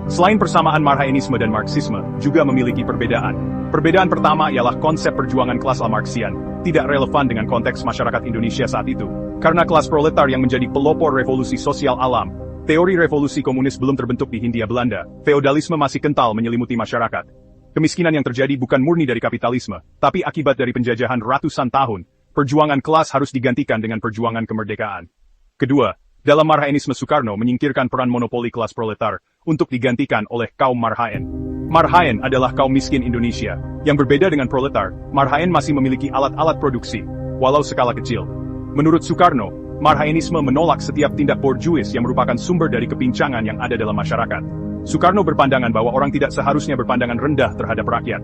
Selain persamaan Marhaenisme dan Marxisme, juga memiliki perbedaan. Perbedaan pertama ialah konsep perjuangan kelas Marxian, tidak relevan dengan konteks masyarakat Indonesia saat itu. Karena kelas proletar yang menjadi pelopor revolusi sosial alam, teori revolusi komunis belum terbentuk di Hindia Belanda, feodalisme masih kental menyelimuti masyarakat. Kemiskinan yang terjadi bukan murni dari kapitalisme, tapi akibat dari penjajahan ratusan tahun. Perjuangan kelas harus digantikan dengan perjuangan kemerdekaan. Kedua, dalam Marhaenisme Soekarno menyingkirkan peran monopoli kelas proletar untuk digantikan oleh kaum Marhaen. Marhaen adalah kaum miskin Indonesia. Yang berbeda dengan proletar, Marhaen masih memiliki alat-alat produksi, walau skala kecil. Menurut Soekarno, Marhaenisme menolak setiap tindak borjuis yang merupakan sumber dari kepincangan yang ada dalam masyarakat. Soekarno berpandangan bahwa orang tidak seharusnya berpandangan rendah terhadap rakyat.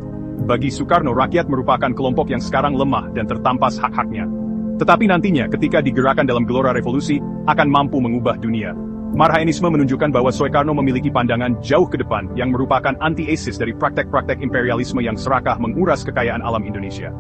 Bagi Soekarno, rakyat merupakan kelompok yang sekarang lemah dan tertampas hak-haknya. Tetapi nantinya ketika digerakkan dalam gelora revolusi, akan mampu mengubah dunia. Marhaenisme menunjukkan bahwa Soekarno memiliki pandangan jauh ke depan yang merupakan antithesis dari praktek-praktek imperialisme yang serakah menguras kekayaan alam Indonesia.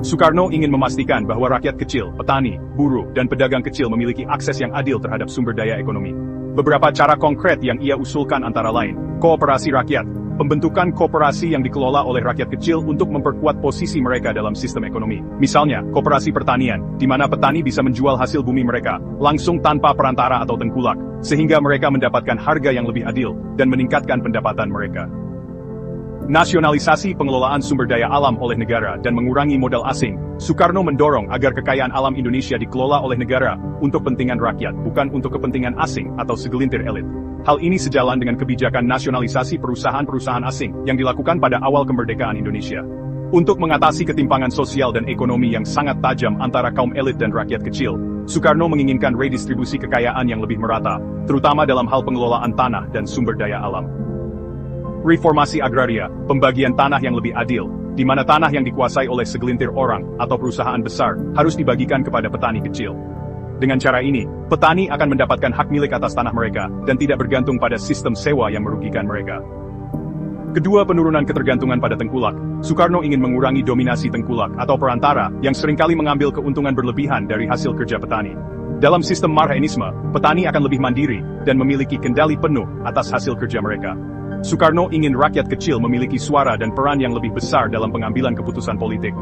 Soekarno ingin memastikan bahwa rakyat kecil, petani, buruh, dan pedagang kecil memiliki akses yang adil terhadap sumber daya ekonomi. Beberapa cara konkret yang ia usulkan antara lain, kooperasi rakyat, pembentukan koperasi yang dikelola oleh rakyat kecil untuk memperkuat posisi mereka dalam sistem ekonomi. Misalnya, koperasi pertanian, di mana petani bisa menjual hasil bumi mereka, langsung tanpa perantara atau tengkulak, sehingga mereka mendapatkan harga yang lebih adil, dan meningkatkan pendapatan mereka. Nasionalisasi pengelolaan sumber daya alam oleh negara dan mengurangi modal asing, Soekarno mendorong agar kekayaan alam Indonesia dikelola oleh negara untuk kepentingan rakyat, bukan untuk kepentingan asing atau segelintir elit. Hal ini sejalan dengan kebijakan nasionalisasi perusahaan-perusahaan asing yang dilakukan pada awal kemerdekaan Indonesia. Untuk mengatasi ketimpangan sosial dan ekonomi yang sangat tajam antara kaum elit dan rakyat kecil, Soekarno menginginkan redistribusi kekayaan yang lebih merata, terutama dalam hal pengelolaan tanah dan sumber daya alam. Reformasi agraria, pembagian tanah yang lebih adil, di mana tanah yang dikuasai oleh segelintir orang atau perusahaan besar harus dibagikan kepada petani kecil. Dengan cara ini, petani akan mendapatkan hak milik atas tanah mereka dan tidak bergantung pada sistem sewa yang merugikan mereka. Kedua, penurunan ketergantungan pada tengkulak. Soekarno ingin mengurangi dominasi tengkulak atau perantara yang seringkali mengambil keuntungan berlebihan dari hasil kerja petani. Dalam sistem Marhaenisme, petani akan lebih mandiri dan memiliki kendali penuh atas hasil kerja mereka. Soekarno ingin rakyat kecil memiliki suara dan peran yang lebih besar dalam pengambilan keputusan politik.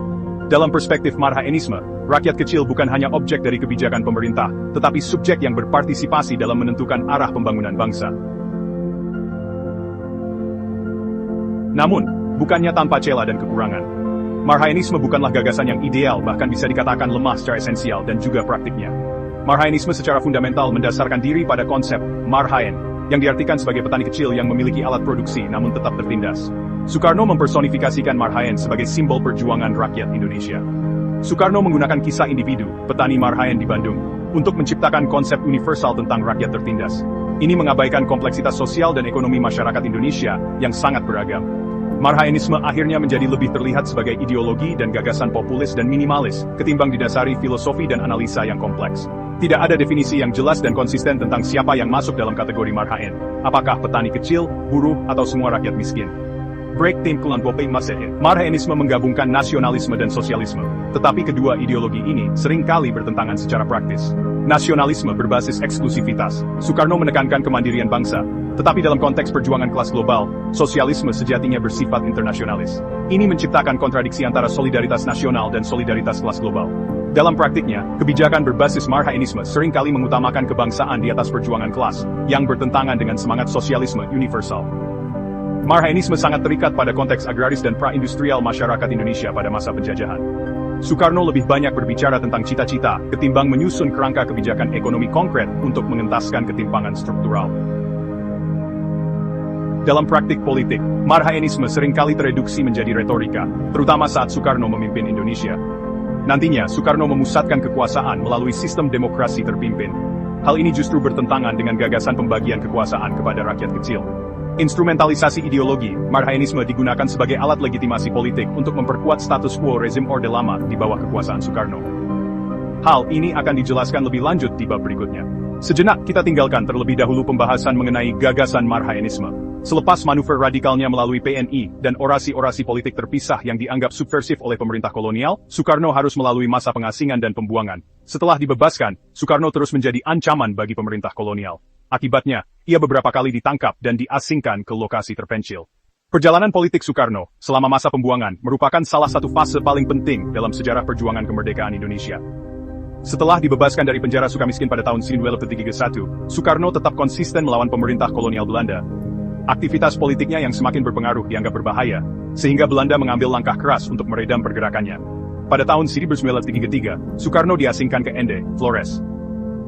Dalam perspektif Marhaenisme, rakyat kecil bukan hanya objek dari kebijakan pemerintah, tetapi subjek yang berpartisipasi dalam menentukan arah pembangunan bangsa. Namun, bukannya tanpa celah dan kekurangan. Marhaenisme bukanlah gagasan yang ideal, bahkan bisa dikatakan lemah secara esensial dan juga praktiknya. Marhaenisme secara fundamental mendasarkan diri pada konsep Marhaen, yang diartikan sebagai petani kecil yang memiliki alat produksi namun tetap tertindas. Soekarno mempersonifikasikan Marhaen sebagai simbol perjuangan rakyat Indonesia. Soekarno menggunakan kisah individu, petani Marhaen di Bandung, untuk menciptakan konsep universal tentang rakyat tertindas. Ini mengabaikan kompleksitas sosial dan ekonomi masyarakat Indonesia yang sangat beragam. Marhaenisme akhirnya menjadi lebih terlihat sebagai ideologi dan gagasan populis dan minimalis, ketimbang didasari filosofi dan analisa yang kompleks. Tidak ada definisi yang jelas dan konsisten tentang siapa yang masuk dalam kategori Marhaen. Apakah petani kecil, buruh, atau semua rakyat miskin? Break tim kelompok Marhaen. Marhaenisme menggabungkan nasionalisme dan sosialisme. Tetapi kedua ideologi ini seringkali bertentangan secara praktis. Nasionalisme berbasis eksklusivitas. Soekarno menekankan kemandirian bangsa. Tetapi dalam konteks perjuangan kelas global, sosialisme sejatinya bersifat internasionalis. Ini menciptakan kontradiksi antara solidaritas nasional dan solidaritas kelas global. Dalam praktiknya, kebijakan berbasis Marhaenisme seringkali mengutamakan kebangsaan di atas perjuangan kelas, yang bertentangan dengan semangat sosialisme universal. Marhaenisme sangat terikat pada konteks agraris dan pra-industrial masyarakat Indonesia pada masa penjajahan. Soekarno lebih banyak berbicara tentang cita-cita, ketimbang menyusun kerangka kebijakan ekonomi konkret untuk mengentaskan ketimpangan struktural. Dalam praktik politik, marhaenisme seringkali tereduksi menjadi retorika, terutama saat Soekarno memimpin Indonesia. Nantinya, Soekarno memusatkan kekuasaan melalui sistem demokrasi terpimpin. Hal ini justru bertentangan dengan gagasan pembagian kekuasaan kepada rakyat kecil. Instrumentalisasi ideologi, marhaenisme digunakan sebagai alat legitimasi politik untuk memperkuat status quo rezim Orde Lama di bawah kekuasaan Soekarno. Hal ini akan dijelaskan lebih lanjut di bab berikutnya. Sejenak kita tinggalkan terlebih dahulu pembahasan mengenai gagasan marhaenisme. Selepas manuver radikalnya melalui PNI dan orasi-orasi politik terpisah yang dianggap subversif oleh pemerintah kolonial, Soekarno harus melalui masa pengasingan dan pembuangan. Setelah dibebaskan, Soekarno terus menjadi ancaman bagi pemerintah kolonial. Akibatnya, ia beberapa kali ditangkap dan diasingkan ke lokasi terpencil. Perjalanan politik Soekarno selama masa pembuangan merupakan salah satu fase paling penting dalam sejarah perjuangan kemerdekaan Indonesia. Setelah dibebaskan dari penjara Sukamiskin pada tahun 1931, Soekarno tetap konsisten melawan pemerintah kolonial Belanda. Aktivitas politiknya yang semakin berpengaruh dianggap berbahaya, sehingga Belanda mengambil langkah keras untuk meredam pergerakannya. Pada tahun 1933, Soekarno diasingkan ke Ende, Flores.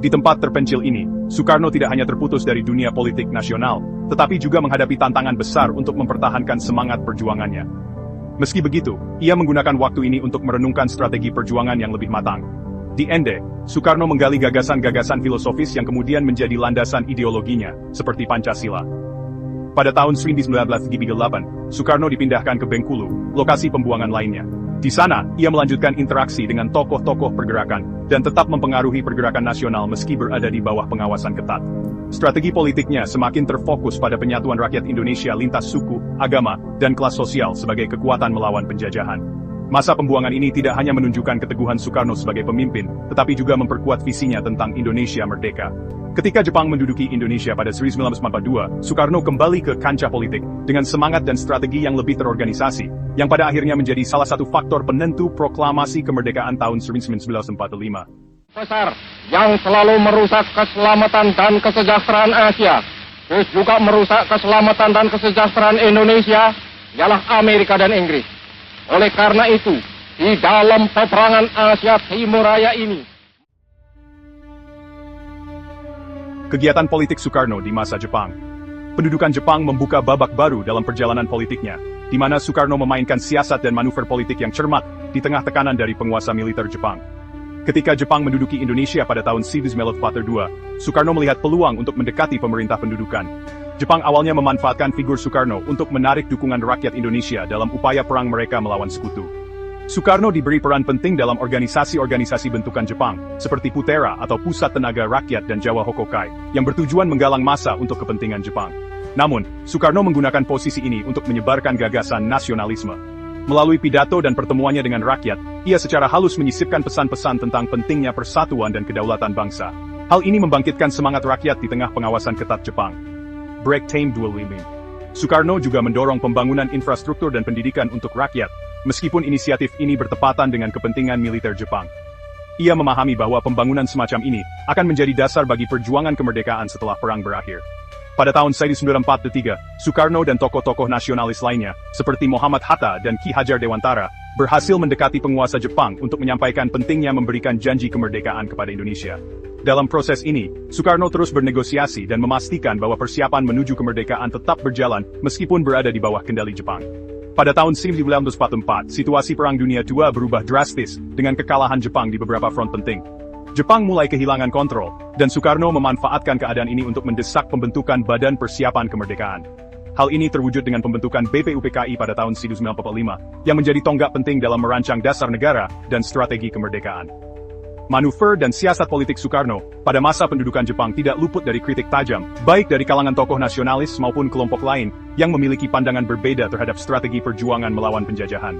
Di tempat terpencil ini, Soekarno tidak hanya terputus dari dunia politik nasional, tetapi juga menghadapi tantangan besar untuk mempertahankan semangat perjuangannya. Meski begitu, ia menggunakan waktu ini untuk merenungkan strategi perjuangan yang lebih matang. Di Ende, Soekarno menggali gagasan-gagasan filosofis yang kemudian menjadi landasan ideologinya, seperti Pancasila. Pada tahun 1938, Soekarno dipindahkan ke Bengkulu, lokasi pembuangan lainnya. Di sana, ia melanjutkan interaksi dengan tokoh-tokoh pergerakan, dan tetap mempengaruhi pergerakan nasional meski berada di bawah pengawasan ketat. Strategi politiknya semakin terfokus pada penyatuan rakyat Indonesia lintas suku, agama, dan kelas sosial sebagai kekuatan melawan penjajahan. Masa pembuangan ini tidak hanya menunjukkan keteguhan Soekarno sebagai pemimpin, tetapi juga memperkuat visinya tentang Indonesia merdeka. Ketika Jepang menduduki Indonesia pada 1942, Soekarno kembali ke kancah politik dengan semangat dan strategi yang lebih terorganisasi, yang pada akhirnya menjadi salah satu faktor penentu proklamasi kemerdekaan tahun 1945. Besar yang selalu merusak keselamatan dan kesejahteraan Asia, terus juga merusak keselamatan dan kesejahteraan Indonesia, ialah Amerika dan Inggris. Oleh karena itu, di dalam peperangan Asia Timur Raya ini, kegiatan politik Soekarno di masa Jepang. Pendudukan Jepang membuka babak baru dalam perjalanan politiknya, di mana Soekarno memainkan siasat dan manuver politik yang cermat di tengah tekanan dari penguasa militer Jepang. Ketika Jepang menduduki Indonesia pada tahun 1942, Soekarno melihat peluang untuk mendekati pemerintah pendudukan. Jepang awalnya memanfaatkan figur Soekarno untuk menarik dukungan rakyat Indonesia dalam upaya perang mereka melawan sekutu. Soekarno diberi peran penting dalam organisasi-organisasi bentukan Jepang, seperti Putera atau Pusat Tenaga Rakyat dan Jawa Hokokai, yang bertujuan menggalang massa untuk kepentingan Jepang. Namun, Soekarno menggunakan posisi ini untuk menyebarkan gagasan nasionalisme. Melalui pidato dan pertemuannya dengan rakyat, ia secara halus menyisipkan pesan-pesan tentang pentingnya persatuan dan kedaulatan bangsa. Hal ini membangkitkan semangat rakyat di tengah pengawasan ketat Jepang. Break time dualism. Soekarno juga mendorong pembangunan infrastruktur dan pendidikan untuk rakyat, meskipun inisiatif ini bertepatan dengan kepentingan militer Jepang. Ia memahami bahwa pembangunan semacam ini akan menjadi dasar bagi perjuangan kemerdekaan setelah perang berakhir. Pada tahun 1943, Soekarno dan tokoh-tokoh nasionalis lainnya, seperti Muhammad Hatta dan Ki Hajar Dewantara, berhasil mendekati penguasa Jepang untuk menyampaikan pentingnya memberikan janji kemerdekaan kepada Indonesia. Dalam proses ini, Soekarno terus bernegosiasi dan memastikan bahwa persiapan menuju kemerdekaan tetap berjalan meskipun berada di bawah kendali Jepang. Pada tahun 1944, situasi Perang Dunia II berubah drastis dengan kekalahan Jepang di beberapa front penting. Jepang mulai kehilangan kontrol, dan Soekarno memanfaatkan keadaan ini untuk mendesak pembentukan Badan Persiapan Kemerdekaan. Hal ini terwujud dengan pembentukan BPUPKI pada tahun 1945, yang menjadi tonggak penting dalam merancang dasar negara dan strategi kemerdekaan. Manuver dan siasat politik Soekarno pada masa pendudukan Jepang tidak luput dari kritik tajam, baik dari kalangan tokoh nasionalis maupun kelompok lain yang memiliki pandangan berbeda terhadap strategi perjuangan melawan penjajahan.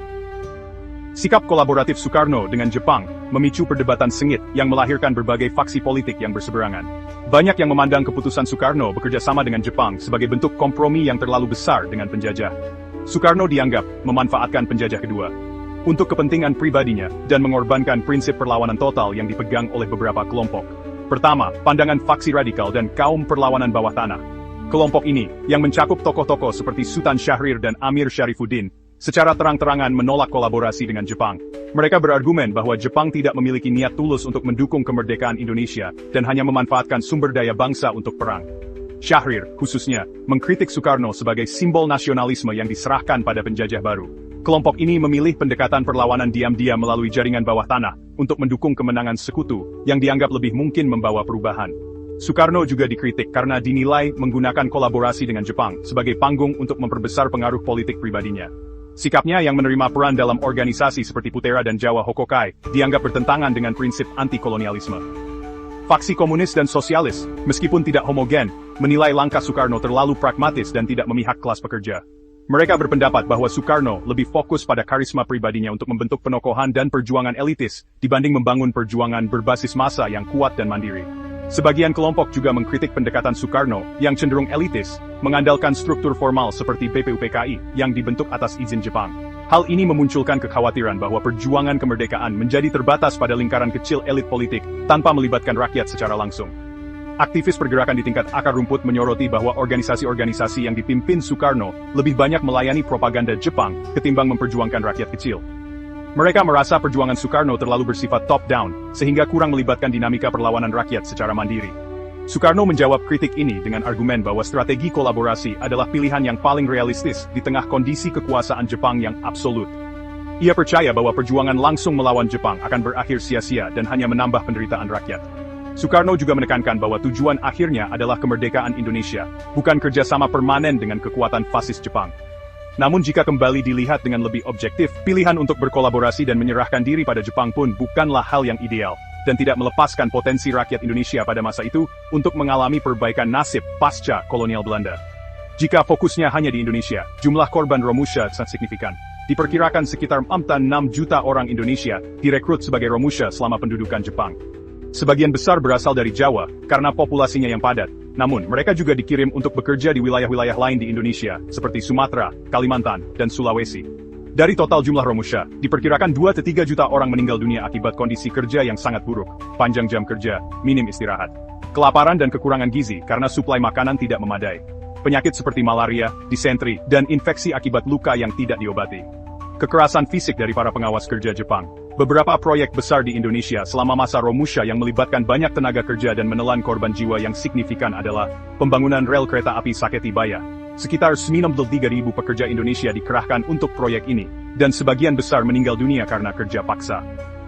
Sikap kolaboratif Soekarno dengan Jepang memicu perdebatan sengit yang melahirkan berbagai faksi politik yang berseberangan. Banyak yang memandang keputusan Soekarno bekerja sama dengan Jepang sebagai bentuk kompromi yang terlalu besar dengan penjajah. Soekarno dianggap memanfaatkan penjajah kedua untuk kepentingan pribadinya dan mengorbankan prinsip perlawanan total yang dipegang oleh beberapa kelompok. Pertama, pandangan faksi radikal dan kaum perlawanan bawah tanah. Kelompok ini, yang mencakup tokoh-tokoh seperti Sultan Syahrir dan Amir Syarifuddin, secara terang-terangan menolak kolaborasi dengan Jepang. Mereka berargumen bahwa Jepang tidak memiliki niat tulus untuk mendukung kemerdekaan Indonesia dan hanya memanfaatkan sumber daya bangsa untuk perang. Syahrir, khususnya, mengkritik Soekarno sebagai simbol nasionalisme yang diserahkan pada penjajah baru. Kelompok ini memilih pendekatan perlawanan diam-diam melalui jaringan bawah tanah untuk mendukung kemenangan sekutu yang dianggap lebih mungkin membawa perubahan. Soekarno juga dikritik karena dinilai menggunakan kolaborasi dengan Jepang sebagai panggung untuk memperbesar pengaruh politik pribadinya. Sikapnya yang menerima peran dalam organisasi seperti Putera dan Jawa Hokokai dianggap bertentangan dengan prinsip anti-kolonialisme. Faksi komunis dan sosialis, meskipun tidak homogen, menilai langkah Soekarno terlalu pragmatis dan tidak memihak kelas pekerja. Mereka berpendapat bahwa Soekarno lebih fokus pada karisma pribadinya untuk membentuk penokohan dan perjuangan elitis, dibanding membangun perjuangan berbasis massa yang kuat dan mandiri. Sebagian kelompok juga mengkritik pendekatan Soekarno, yang cenderung elitis, mengandalkan struktur formal seperti BPUPKI, yang dibentuk atas izin Jepang. Hal ini memunculkan kekhawatiran bahwa perjuangan kemerdekaan menjadi terbatas pada lingkaran kecil elit politik, tanpa melibatkan rakyat secara langsung. Aktivis pergerakan di tingkat akar rumput menyoroti bahwa organisasi-organisasi yang dipimpin Soekarno lebih banyak melayani propaganda Jepang ketimbang memperjuangkan rakyat kecil. Mereka merasa perjuangan Soekarno terlalu bersifat top-down, sehingga kurang melibatkan dinamika perlawanan rakyat secara mandiri. Soekarno menjawab kritik ini dengan argumen bahwa strategi kolaborasi adalah pilihan yang paling realistis di tengah kondisi kekuasaan Jepang yang absolut. Ia percaya bahwa perjuangan langsung melawan Jepang akan berakhir sia-sia dan hanya menambah penderitaan rakyat. Soekarno juga menekankan bahwa tujuan akhirnya adalah kemerdekaan Indonesia, bukan kerjasama permanen dengan kekuatan fasis Jepang. Namun jika kembali dilihat dengan lebih objektif, pilihan untuk berkolaborasi dan menyerahkan diri pada Jepang pun bukanlah hal yang ideal, dan tidak melepaskan potensi rakyat Indonesia pada masa itu untuk mengalami perbaikan nasib pasca kolonial Belanda. Jika fokusnya hanya di Indonesia, jumlah korban Romusha sangat signifikan. Diperkirakan sekitar 6 juta orang Indonesia direkrut sebagai Romusha selama pendudukan Jepang. Sebagian besar berasal dari Jawa, karena populasinya yang padat. Namun, mereka juga dikirim untuk bekerja di wilayah-wilayah lain di Indonesia, seperti Sumatera, Kalimantan, dan Sulawesi. Dari total jumlah Romusha, diperkirakan 2-3 juta orang meninggal dunia akibat kondisi kerja yang sangat buruk, panjang jam kerja, minim istirahat, kelaparan dan kekurangan gizi karena suplai makanan tidak memadai, penyakit seperti malaria, disentri, dan infeksi akibat luka yang tidak diobati. Kekerasan fisik dari para pengawas kerja Jepang. Beberapa proyek besar di Indonesia selama masa Romusha yang melibatkan banyak tenaga kerja dan menelan korban jiwa yang signifikan adalah pembangunan rel kereta api Saketibaya. Sekitar 93.000 pekerja Indonesia dikerahkan untuk proyek ini, dan sebagian besar meninggal dunia karena kerja paksa.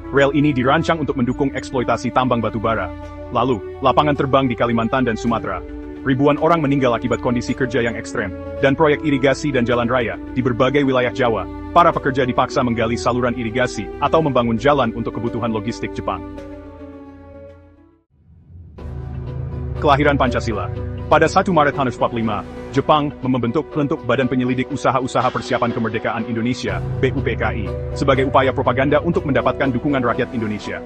Rel ini dirancang untuk mendukung eksploitasi tambang batu bara. Lalu, lapangan terbang di Kalimantan dan Sumatera. Ribuan orang meninggal akibat kondisi kerja yang ekstrem, dan proyek irigasi dan jalan raya di berbagai wilayah Jawa. Para pekerja dipaksa menggali saluran irigasi atau membangun jalan untuk kebutuhan logistik Jepang. Kelahiran Pancasila. Pada 1 Maret 1945, Jepang membentuk Badan Penyelidik Usaha-Usaha Persiapan Kemerdekaan Indonesia, BUPKI, sebagai upaya propaganda untuk mendapatkan dukungan rakyat Indonesia.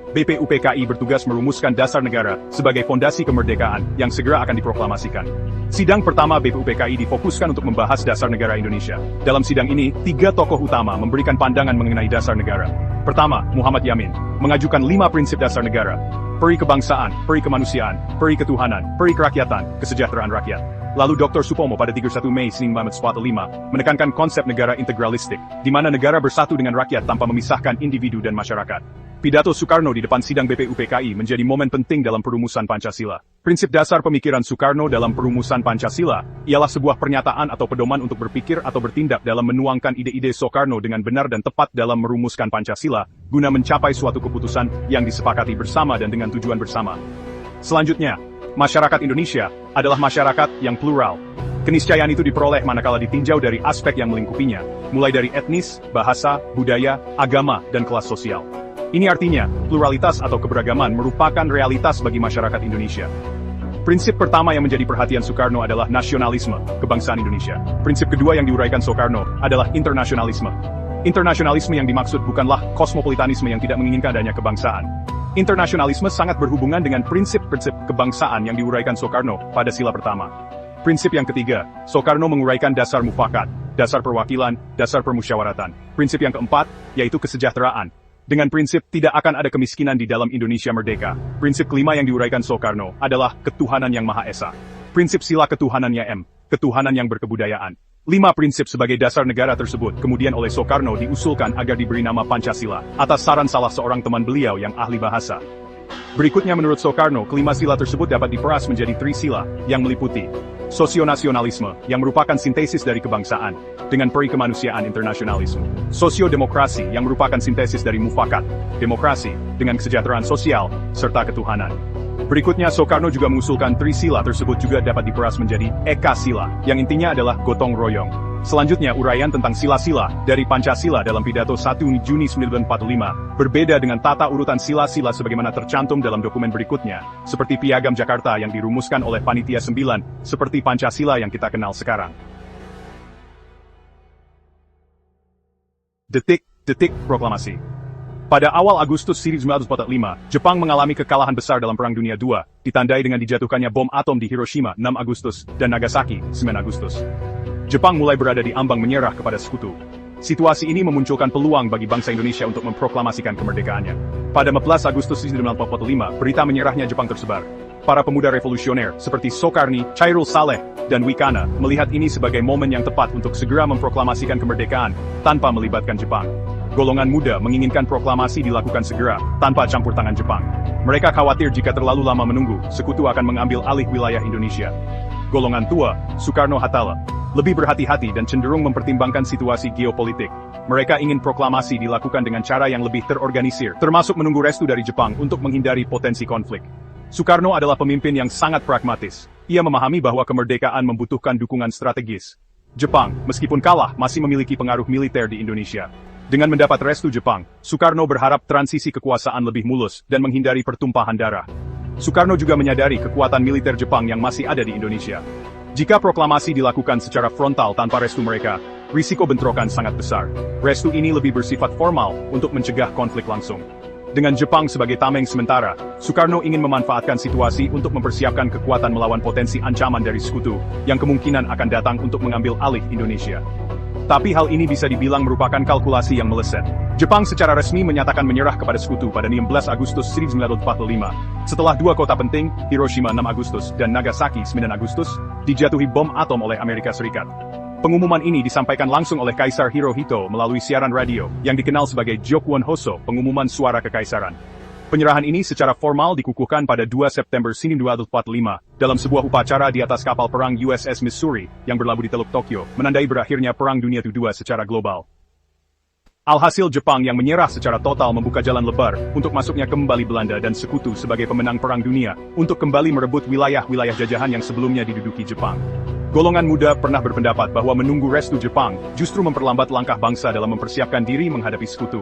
BPUPKI bertugas merumuskan dasar negara sebagai fondasi kemerdekaan yang segera akan diproklamasikan. Sidang pertama BPUPKI difokuskan untuk membahas dasar negara Indonesia. Dalam sidang ini, 3 tokoh utama memberikan pandangan mengenai dasar negara. Pertama, Muhammad Yamin, mengajukan 5 prinsip dasar negara. Peri kebangsaan, peri kemanusiaan, peri ketuhanan, peri kerakyatan, kesejahteraan rakyat. Lalu Dr. Supomo pada 31 Mei 1945 menekankan konsep negara integralistik, di mana negara bersatu dengan rakyat tanpa memisahkan individu dan masyarakat. Pidato Soekarno di depan sidang BPUPKI menjadi momen penting dalam perumusan Pancasila. Prinsip dasar pemikiran Soekarno dalam perumusan Pancasila ialah sebuah pernyataan atau pedoman untuk berpikir atau bertindak dalam menuangkan ide-ide Soekarno dengan benar dan tepat dalam merumuskan Pancasila, guna mencapai suatu keputusan yang disepakati bersama dan dengan tujuan bersama. Selanjutnya, masyarakat Indonesia adalah masyarakat yang plural. Keniscayaan itu diperoleh manakala ditinjau dari aspek yang melingkupinya, mulai dari etnis, bahasa, budaya, agama, dan kelas sosial. Ini artinya, pluralitas atau keberagaman merupakan realitas bagi masyarakat Indonesia. Prinsip pertama yang menjadi perhatian Soekarno adalah nasionalisme, kebangsaan Indonesia. Prinsip kedua yang diuraikan Soekarno adalah internasionalisme. Internasionalisme yang dimaksud bukanlah kosmopolitanisme yang tidak menginginkan adanya kebangsaan. Internasionalisme sangat berhubungan dengan prinsip-prinsip kebangsaan yang diuraikan Soekarno pada sila pertama. Prinsip yang ketiga, Soekarno menguraikan dasar mufakat, dasar perwakilan, dasar permusyawaratan. Prinsip yang keempat, yaitu kesejahteraan. Dengan prinsip tidak akan ada kemiskinan di dalam Indonesia merdeka. Prinsip kelima yang diuraikan Soekarno adalah ketuhanan yang Maha Esa. Prinsip sila ketuhanannya ketuhanan yang berkebudayaan. 5 prinsip sebagai dasar negara tersebut kemudian oleh Soekarno diusulkan agar diberi nama Pancasila, atas saran salah seorang teman beliau yang ahli bahasa. Berikutnya menurut Soekarno, kelima sila tersebut dapat diperas menjadi trisila, yang meliputi sosionasionalisme, yang merupakan sintesis dari kebangsaan, dengan peri kemanusiaan internasionalisme. Sosiodemokrasi, yang merupakan sintesis dari mufakat, demokrasi, dengan kesejahteraan sosial, serta ketuhanan. Berikutnya Soekarno juga mengusulkan trisila tersebut juga dapat diperas menjadi eka sila, yang intinya adalah gotong royong. Selanjutnya uraian tentang sila-sila dari Pancasila dalam pidato 1 Juni 1945, berbeda dengan tata urutan sila-sila sebagaimana tercantum dalam dokumen berikutnya, seperti Piagam Jakarta yang dirumuskan oleh Panitia 9, seperti Pancasila yang kita kenal sekarang. Detik proklamasi. Pada awal Agustus 1945, Jepang mengalami kekalahan besar dalam Perang Dunia II, ditandai dengan dijatuhkannya bom atom di Hiroshima 6 Agustus dan Nagasaki 9 Agustus. Jepang mulai berada di ambang menyerah kepada sekutu. Situasi ini memunculkan peluang bagi bangsa Indonesia untuk memproklamasikan kemerdekaannya. Pada 14 Agustus 1945, berita menyerahnya Jepang tersebar. Para pemuda revolusioner seperti Soekarni, Chairul Saleh, dan Wikana melihat ini sebagai momen yang tepat untuk segera memproklamasikan kemerdekaan tanpa melibatkan Jepang. Golongan muda menginginkan proklamasi dilakukan segera, tanpa campur tangan Jepang. Mereka khawatir jika terlalu lama menunggu, sekutu akan mengambil alih wilayah Indonesia. Golongan tua, Soekarno-Hatta, lebih berhati-hati dan cenderung mempertimbangkan situasi geopolitik. Mereka ingin proklamasi dilakukan dengan cara yang lebih terorganisir, termasuk menunggu restu dari Jepang untuk menghindari potensi konflik. Soekarno adalah pemimpin yang sangat pragmatis. Ia memahami bahwa kemerdekaan membutuhkan dukungan strategis. Jepang, meskipun kalah, masih memiliki pengaruh militer di Indonesia. Dengan mendapat restu Jepang, Soekarno berharap transisi kekuasaan lebih mulus dan menghindari pertumpahan darah. Soekarno juga menyadari kekuatan militer Jepang yang masih ada di Indonesia. Jika proklamasi dilakukan secara frontal tanpa restu mereka, risiko bentrokan sangat besar. Restu ini lebih bersifat formal untuk mencegah konflik langsung. Dengan Jepang sebagai tameng sementara, Soekarno ingin memanfaatkan situasi untuk mempersiapkan kekuatan melawan potensi ancaman dari sekutu, yang kemungkinan akan datang untuk mengambil alih Indonesia. Tapi hal ini bisa dibilang merupakan kalkulasi yang meleset. Jepang secara resmi menyatakan menyerah kepada sekutu pada 16 Agustus 1945. Setelah dua kota penting, Hiroshima 6 Agustus dan Nagasaki 9 Agustus, dijatuhi bom atom oleh Amerika Serikat. Pengumuman ini disampaikan langsung oleh Kaisar Hirohito melalui siaran radio, yang dikenal sebagai Jokwon Hoso, pengumuman suara kekaisaran. Penyerahan ini secara formal dikukuhkan pada 2 September 1945, dalam sebuah upacara di atas kapal perang USS Missouri, yang berlabuh di Teluk Tokyo, menandai berakhirnya Perang Dunia II secara global. Alhasil Jepang yang menyerah secara total membuka jalan lebar, untuk masuknya kembali Belanda dan sekutu sebagai pemenang Perang Dunia, untuk kembali merebut wilayah-wilayah jajahan yang sebelumnya diduduki Jepang. Golongan muda pernah berpendapat bahwa menunggu restu Jepang, justru memperlambat langkah bangsa dalam mempersiapkan diri menghadapi sekutu.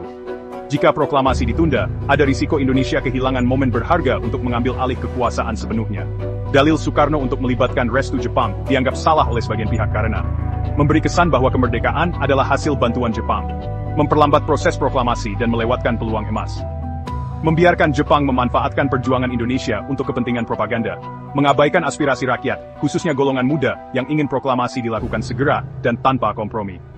Jika proklamasi ditunda, ada risiko Indonesia kehilangan momen berharga untuk mengambil alih kekuasaan sepenuhnya. Dalil Soekarno untuk melibatkan restu Jepang dianggap salah oleh sebagian pihak karena memberi kesan bahwa kemerdekaan adalah hasil bantuan Jepang, memperlambat proses proklamasi dan melewatkan peluang emas. Membiarkan Jepang memanfaatkan perjuangan Indonesia untuk kepentingan propaganda, mengabaikan aspirasi rakyat, khususnya golongan muda yang ingin proklamasi dilakukan segera dan tanpa kompromi.